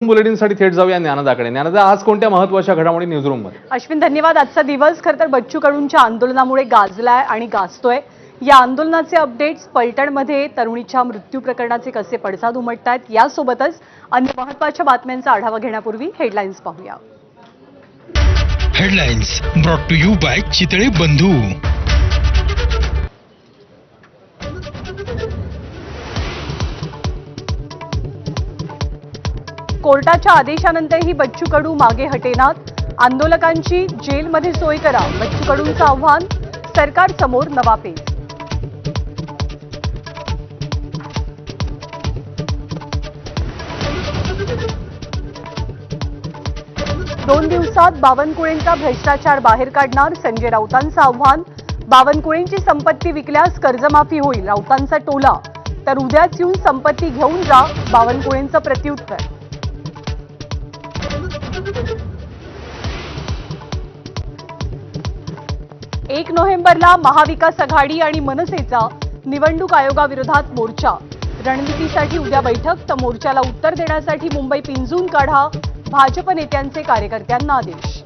बुलेटिनसाठी थेट जाऊया ज्ञानदाकडे. ज्ञानदा, आज कोणत्या महत्त्वाच्या घडामोडी न्यूजरूम मध्ये? अश्विन, धन्यवाद. आजचा दिवस खरं तर बच्चू कडूंच्या आंदोलनामुळे गाजलाय आणि गाजतोय. या आंदोलनाचे अपडेट्स, पलटणमध्ये तरुणीच्या मृत्यू प्रकरणाचे कसे पडसाद उमटतायत, यासोबतच अन्य महत्त्वाच्या बातम्यांचा आढावा घेण्यापूर्वी हेडलाईन्स पाहूया. Headlines brought to you by Chitale Bandhu. कोर्टाच्या आदेशानंतरही बच्चू कडू मागे हटेनात. आंदोलकांची जेलमध्ये सोय करा, बच्चू कडूंचं आव्हान. सरकारसमोर नवा पेच. दोन दिवसात बावनकुळेंचा भ्रष्टाचार बाहेर काढणार, संजय राऊतांचं आव्हान. बावनकुळेंची संपत्ती विकल्यास कर्जमाफी होईल, राऊतांचा टोला. तर उद्याच येऊन संपत्ती घेऊन जा, बावनकुळेंचं प्रत्युत्तर. 1 नोव्हेंबरला महाविकास आघाडी आणि मनसेचा निवडणूक आयोगाविरोधात मोर्चा. रणनीतीसाठी उद्या बैठक, तर मोर्चाला उत्तर देण्यासाठी मुंबई पिंजून काढा, भाजप नेत्यांचे कार्यकर्त्यांना आदेश.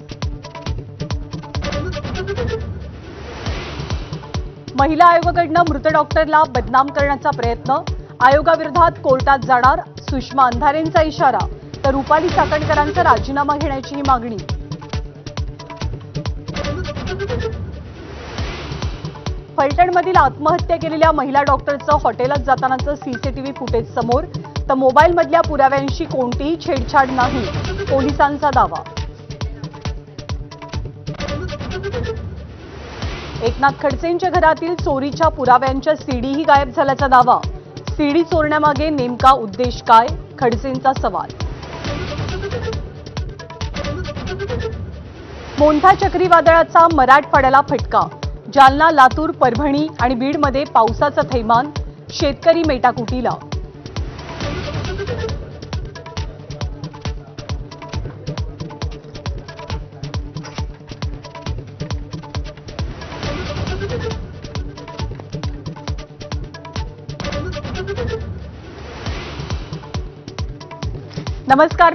महिला आयोगाकडनं मृत डॉक्टरला बदनाम करण्याचा प्रयत्न, आयोगाविरोधात कोर्टात जाणार, सुषमा अंधारेंचा इशारा. तर रुपाली चाकणकरांचा राजीनामा घेण्याचीही मागणी. फलटणमधील आत्महत्या केलेल्या महिला डॉक्टरचं हॉटेलात जातानाचं सीसीटीव्ही फुटेज समोर, तर मोबाईलमधल्या पुराव्यांशी कोणतीही छेडछाड नाही, पोलिसांचा दावा. एकनाथ खडसेंच्या घरातील चोरीच्या पुराव्यांच्या सीडीही गायब झाल्याचा दावा. सीडी चोरण्यामागे नेमका उद्देश काय, खडसेंचा सवाल. मोंठा चक्रीवादळाचा मराठवाड्याला फटका. जालना, लातूर, परभणी आणि बीडमध्ये पावसाचं थैमान, शेतकरी मेटाकुटीला. नमस्कार.